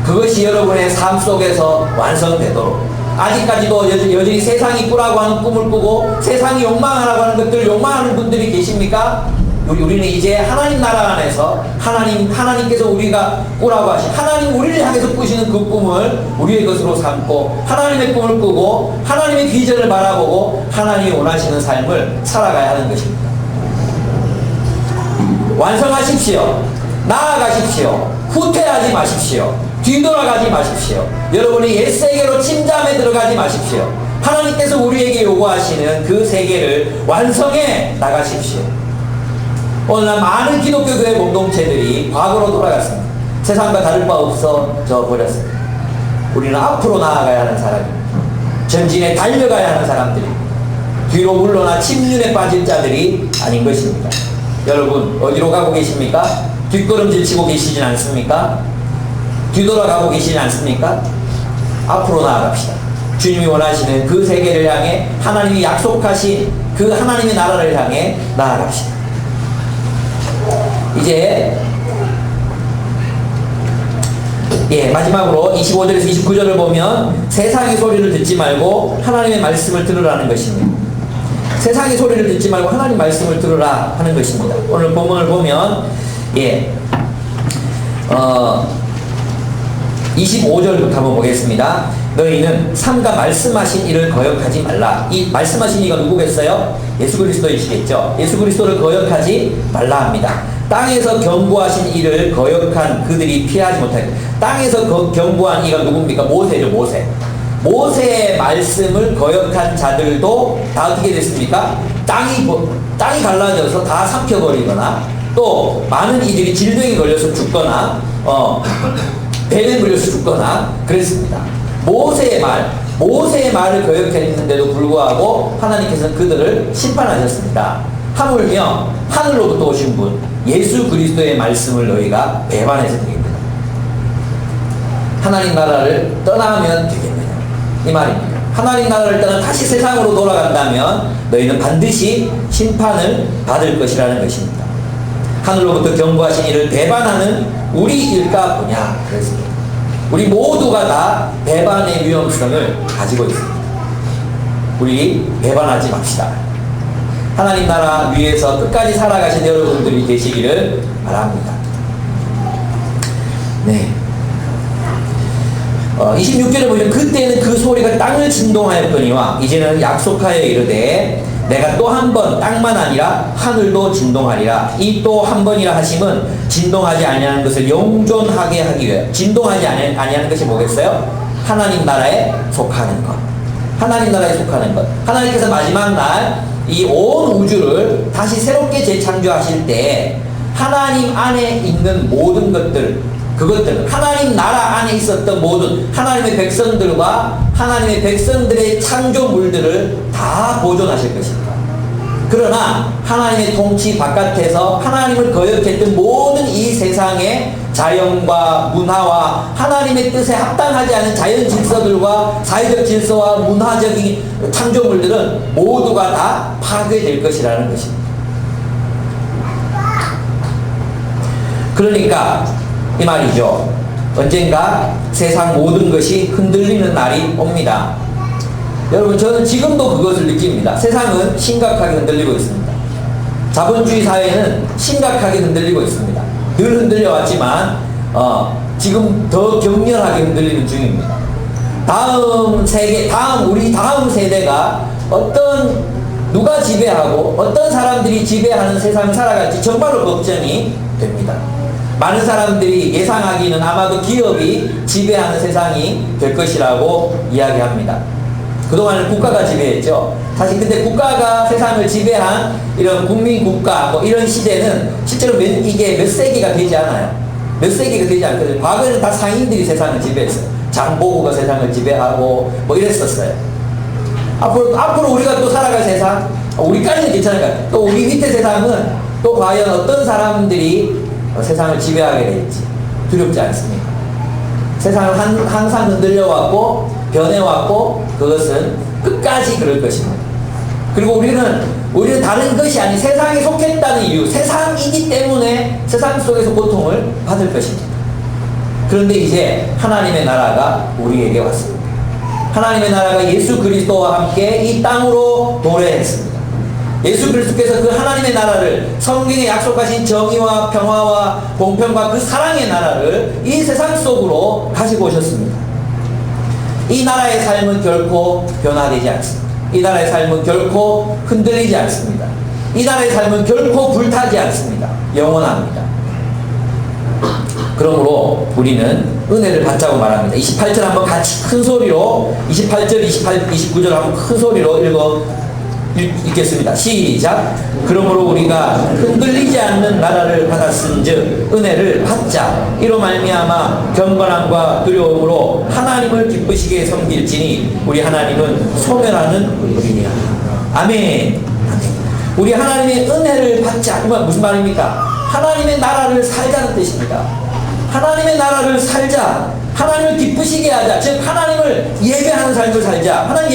그것이 여러분의 삶 속에서 완성되도록, 아직까지도 여전히 세상이 꾸라고 하는 꿈을 꾸고 세상이 욕망하라고 하는 것들을 욕망하는 분들이 계십니까? 우리는 이제 하나님 나라 안에서 하나님께서 우리가 꾸라고 하신 하나님 우리를 향해서 꾸시는 그 꿈을 우리의 것으로 삼고 하나님의 꿈을 꾸고 하나님의 비전을 바라보고 하나님이 원하시는 삶을 살아가야 하는 것입니다. 완성하십시오. 나아가십시오. 후퇴하지 마십시오. 뒤돌아가지 마십시오. 여러분이 옛세계로 침잠에 들어가지 마십시오. 하나님께서 우리에게 요구하시는 그 세계를 완성해 나가십시오. 오늘날 많은 기독교 교회 공동체들이 과거로 돌아갔습니다. 세상과 다를 바 없어져 버렸습니다. 우리는 앞으로 나아가야 하는 사람입니다. 전진에 달려가야 하는 사람들이 뒤로 물러나 침륜에 빠진 자들이 아닌 것입니다. 여러분 어디로 가고 계십니까? 뒷걸음질 치고 계시진 않습니까? 뒤돌아가고 계시지 않습니까? 앞으로 나아갑시다. 주님이 원하시는 그 세계를 향해 하나님이 약속하신 그 하나님의 나라를 향해 나아갑시다. 이제 마지막으로 25절에서 29절을 보면 세상의 소리를 듣지 말고 하나님의 말씀을 들으라는 것입니다. 세상의 소리를 듣지 말고 하나님 말씀을 들으라 하는 것입니다. 오늘 본문을 보면 25절부터 한번 보겠습니다. 너희는 삼가 말씀하신 이를 거역하지 말라. 이 말씀하신 이가 누구겠어요? 예수 그리스도이시겠죠. 예수 그리스도를 거역하지 말라 합니다. 땅에서 경고하신 이를 거역한 그들이 피하지 못하게. 땅에서 경고한 이가 누굽니까? 모세죠. 모세. 모세의 말씀을 거역한 자들도 다 어떻게 됐습니까? 땅이 갈라져서 다 삼켜버리거나 또 많은 이들이 질병에 걸려서 죽거나 뱀에 물려서 죽거나 그랬습니다. 모세의 말을 거역했는데도 불구하고 하나님께서는 그들을 심판하셨습니다. 하물며 하늘로부터 오신 분 예수 그리스도의 말씀을 너희가 배반해서 되겠느냐. 하나님 나라를 떠나면 되겠느냐 이 말입니다. 하나님 나라를 떠나 다시 세상으로 돌아간다면 너희는 반드시 심판을 받을 것이라는 것입니다. 하늘로부터 경고하신 이를 배반하는 우리일까 보냐 그랬습니다. 우리 모두가 다 배반의 위험성을 가지고 있습니다. 우리 배반하지 맙시다. 하나님 나라 위에서 끝까지 살아가신 여러분들이 되시기를 바랍니다. 네. 26절에 보면 그때는 그 소리가 땅을 진동하였거니와 이제는 약속하여 이르되 내가 또 한 번 땅만 아니라 하늘도 진동하리라. 이 또 한 번이라 하심은 진동하지 아니하는 것을 영존하게 하기 위해. 진동하지 아니하는 것이 뭐겠어요? 하나님 나라에 속하는 것. 하나님 나라에 속하는 것. 하나님께서 마지막 날 이 온 우주를 다시 새롭게 재창조하실 때 하나님 안에 있는 모든 것들, 그것들, 하나님 나라 안에 있었던 모든 하나님의 백성들과 하나님의 백성들의 창조물들을 다 보존하실 것입니다. 그러나 하나님의 통치 바깥에서 하나님을 거역했던 모든 이 세상의 자연과 문화와 하나님의 뜻에 합당하지 않은 자연 질서들과 사회적 질서와 문화적인 창조물들은 모두가 다 파괴될 것이라는 것입니다. 그러니까 이 말이죠. 언젠가 세상 모든 것이 흔들리는 날이 옵니다. 여러분 저는 지금도 그것을 느낍니다. 세상은 심각하게 흔들리고 있습니다. 자본주의 사회는 심각하게 흔들리고 있습니다. 늘 흔들려 왔지만 지금 더 격렬하게 흔들리는 중입니다. 우리 다음 세대가 누가 지배하고 어떤 사람들이 지배하는 세상을 살아갈지 정말로 걱정이 됩니다. 많은 사람들이 예상하기는 아마도 기업이 지배하는 세상이 될 것이라고 이야기합니다. 그동안은 국가가 지배했죠. 사실 근데 국가가 세상을 지배한 이런 국민국가 이런 시대는 실제로 이게 몇 세기가 되지 않아요. 몇 세기가 되지 않거든요. 과거에는 다 상인들이 세상을 지배했어요. 장보고가 세상을 지배하고 이랬었어요. 앞으로 우리가 또 살아갈 세상, 우리까지는 괜찮을까요? 또 우리 밑에 세상은 또 과연 어떤 사람들이 세상을 지배하게 될지 두렵지 않습니까? 세상은 항상 흔들려왔고 변해왔고 그것은 끝까지 그럴 것입니다. 그리고 우리는 다른 것이 아닌 세상에 속했다는 이유, 세상이기 때문에 세상 속에서 고통을 받을 것입니다. 그런데 이제 하나님의 나라가 우리에게 왔습니다. 하나님의 나라가 예수 그리스도와 함께 이 땅으로 도래했습니다. 예수 그리스도께서 그 하나님의 나라를 성경에 약속하신 정의와 평화와 공평과 그 사랑의 나라를 이 세상 속으로 가지고 오셨습니다. 이 나라의 삶은 결코 변화되지 않습니다. 이 나라의 삶은 결코 흔들리지 않습니다. 이 나라의 삶은 결코 불타지 않습니다. 영원합니다. 그러므로 우리는 은혜를 받자고 말합니다. 28절 한번 같이 큰 소리로 28절, 29절 한번 큰 소리로 읽겠습니다. 시작. 그러므로 우리가 흔들리지 않는 나라를 받았은즉 은혜를 받자. 이로 말미암아 경건함과 두려움으로 하나님을 기쁘시게 섬길지니 우리 하나님은 소멸하는 분이니라. 아멘. 우리 하나님의 은혜를 받자. 이건 무슨 말입니까? 하나님의 나라를 살자는 뜻입니다. 하나님의 나라를 살자. 하나님을 기쁘시게 하자. 즉 하나님을 예배하는 삶을 살자. 하나님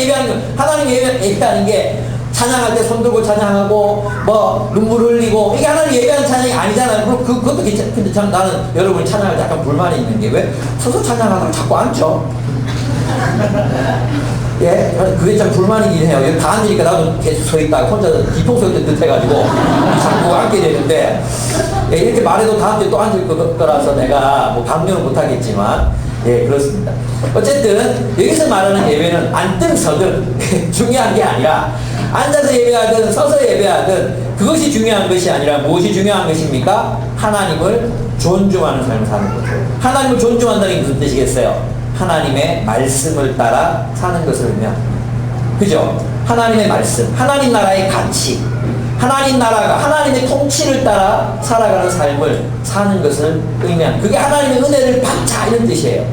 예배하는 게 찬양할 때 손 들고 찬양하고 눈물 흘리고 이게 하나님 예배하는 찬양이 아니잖아요. 그것도 괜찮아. 근데 참 나는 여러분이 찬양할 때 약간 불만이 있는 게 왜 서서 찬양하다가 자꾸 앉죠? 예? 그게 참 불만이긴 해요. 여기 다 앉으니까 나도 계속 서 있다가 혼자 뒤통수 듯 해가지고 자꾸 앉게 되는데 예, 이렇게 말해도 다음 주에 또 앉을 거라서 내가 강요는 못하겠지만 예, 그렇습니다. 어쨌든 여기서 말하는 예배는 앉든 서든 중요한 게 아니라 앉아서 예배하든 서서 예배하든 그것이 중요한 것이 아니라 무엇이 중요한 것입니까? 하나님을 존중하는 삶을 사는 거죠. 하나님을 존중한다는 게 무슨 뜻이겠어요? 하나님의 말씀을 따라 사는 것을 의미합니다. 그죠? 하나님의 말씀, 하나님 나라의 가치, 하나님 나라가 하나님의 통치를 따라 살아가는 삶을 사는 것을 의미합니다. 그게 하나님의 은혜를 받자 이런 뜻이에요.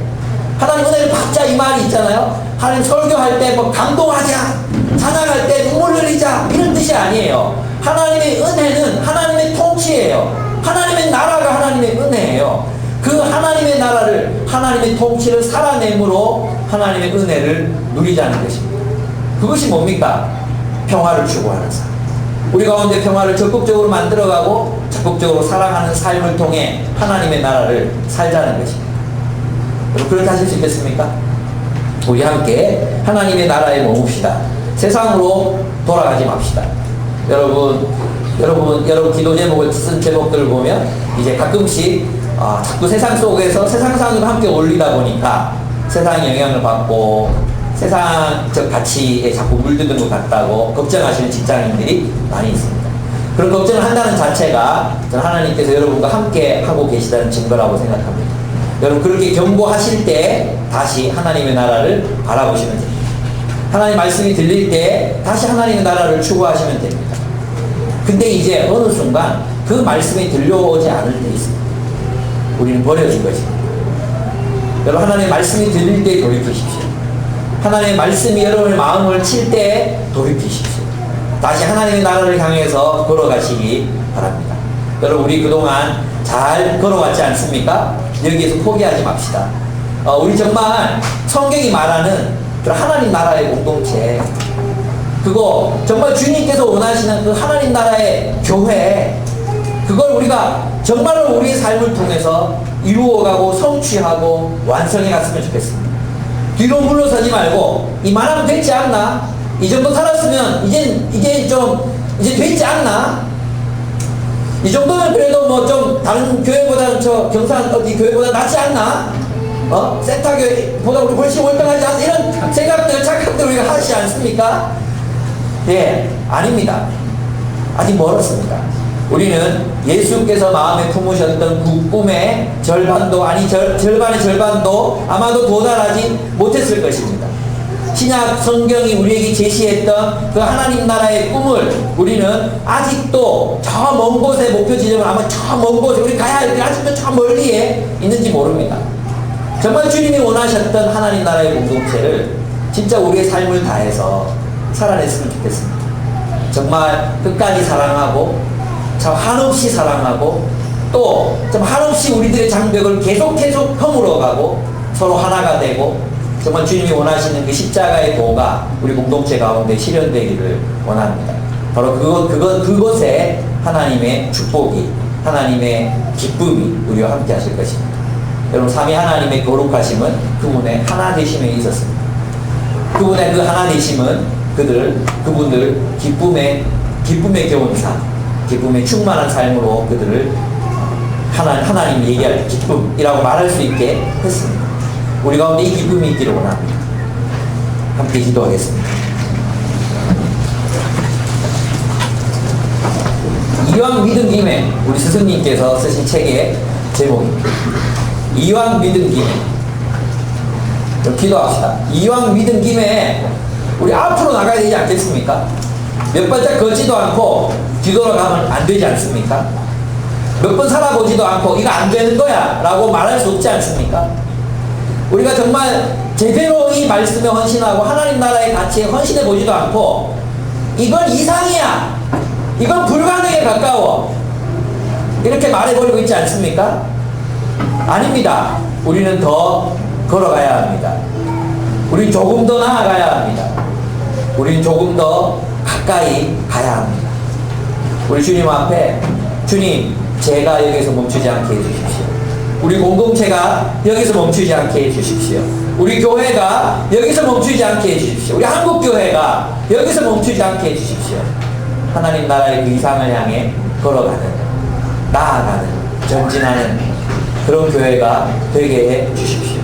하나님 은혜를 받자 이 말이 있잖아요. 하나님 설교할 때 뭐 감동하자, 찬양할 때 눈물 흘리자 이런 뜻이 아니에요. 하나님의 은혜는 하나님의 통치예요. 하나님의 나라가 하나님의 은혜예요. 그 하나님의 나라를, 하나님의 통치를 살아내므로 하나님의 은혜를 누리자는 것입니다. 그것이 뭡니까? 평화를 추구하는 삶. 우리 가운데 평화를 적극적으로 만들어가고 적극적으로 사랑하는 삶을 통해 하나님의 나라를 살자는 것입니다. 여러분 그렇게 하실 수 있겠습니까? 우리 함께 하나님의 나라에 머뭅시다. 세상으로 돌아가지 맙시다. 여러분 기도 제목을 쓴 제목들을 보면 이제 가끔씩 자꾸 세상 속에서 세상상으로 함께 올리다 보니까 세상의 영향을 받고 세상적 가치에 자꾸 물드는 것 같다고 걱정하시는 직장인들이 많이 있습니다. 그런 걱정을 한다는 자체가 저는 하나님께서 여러분과 함께 하고 계시다는 증거라고 생각합니다. 여러분 그렇게 경고하실 때 다시 하나님의 나라를 바라보시면 됩니다. 하나님 말씀이 들릴 때 다시 하나님의 나라를 추구하시면 됩니다. 근데 이제 어느 순간 그 말씀이 들려오지 않을 때 있습니다. 우리는 버려진 것입니다. 여러분 하나님의 말씀이 들릴 때 돌이키십시오. 하나님의 말씀이 여러분의 마음을 칠 때 돌이키십시오. 다시 하나님의 나라를 향해서 걸어가시기 바랍니다. 여러분 우리 그동안 잘 걸어왔지 않습니까? 여기에서 포기하지 맙시다. 우리 정말 성경이 말하는 그런 하나님 나라의 공동체, 그거 정말 주님께서 원하시는 그 하나님 나라의 교회, 그걸 우리가 정말로 우리의 삶을 통해서 이루어가고 성취하고 완성해 갔으면 좋겠습니다. 뒤로 물러서지 말고 이만하면 됐지 않나? 이 정도 살았으면 이제 됐지 않나? 이 정도면 그래도 뭐 좀 다른 교회보다는 저 경산 어디 교회보다 낫지 않나? 센터 교회보다 우리 훨씬 월등하지 않나? 이런 생각들, 착각들 우리가 하시지 않습니까? 예, 아닙니다. 아직 멀었습니다. 우리는 예수께서 마음에 품으셨던 꿈의 절반도, 아니 절반의 절반도 아마도 도달하지 못했을 것입니다. 신약 성경이 우리에게 제시했던 그 하나님 나라의 꿈을 우리는 아직도 저 먼 곳에 목표 지점을 아마 저 먼 곳에 우리 가야 할 때 아직도 저 멀리에 있는지 모릅니다. 정말 주님이 원하셨던 하나님 나라의 공동체를 진짜 우리의 삶을 다해서 살아냈으면 좋겠습니다. 정말 끝까지 사랑하고 참 한없이 사랑하고 또 좀 한없이 우리들의 장벽을 계속 허물어가고 서로 하나가 되고 정말 주님이 원하시는 그 십자가의 도가 우리 공동체 가운데 실현되기를 원합니다. 바로 그것에 하나님의 축복이, 하나님의 기쁨이 우리와 함께 하실 것입니다. 여러분 삼위 하나님의 거룩하심은 그분의 하나 되심에 있었습니다. 그분의 그 하나 되심은 그분들 기쁨의 교훈사, 기쁨의 충만한 삶으로 그들을 하나님이 얘기할 기쁨이라고 말할 수 있게 했습니다. 우리 가운데 이 기쁨이 있기를 원합니다. 함께 기도하겠습니다. 이왕 믿은 김에, 우리 스승님께서 쓰신 책의 제목입니다. 이왕 믿은 김에 기도합시다. 이왕 믿은 김에 우리 앞으로 나가야 되지 않겠습니까? 몇 발짝 걷지도 않고 뒤돌아가면 안 되지 않습니까? 몇 번 살아보지도 않고 이거 안 되는 거야 라고 말할 수 없지 않습니까? 우리가 정말 제대로 이 말씀에 헌신하고 하나님 나라의 가치에 헌신해 보지도 않고 이건 이상이야, 이건 불가능에 가까워 이렇게 말해버리고 있지 않습니까? 아닙니다. 우리는 더 걸어가야 합니다. 우리는 조금 더 나아가야 합니다. 우리는 조금 더 가까이 가야 합니다. 우리 주님 앞에, 주님 제가 여기서 멈추지 않게 해주십시오. 우리 공동체가 여기서 멈추지 않게 해주십시오. 우리 교회가 여기서 멈추지 않게 해주십시오. 우리 한국교회가 여기서 멈추지 않게 해주십시오. 하나님 나라의 그 이상을 향해 걸어가는, 나아가는, 전진하는 그런 교회가 되게 해주십시오.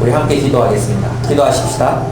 우리 함께 기도하겠습니다. 기도하십시다.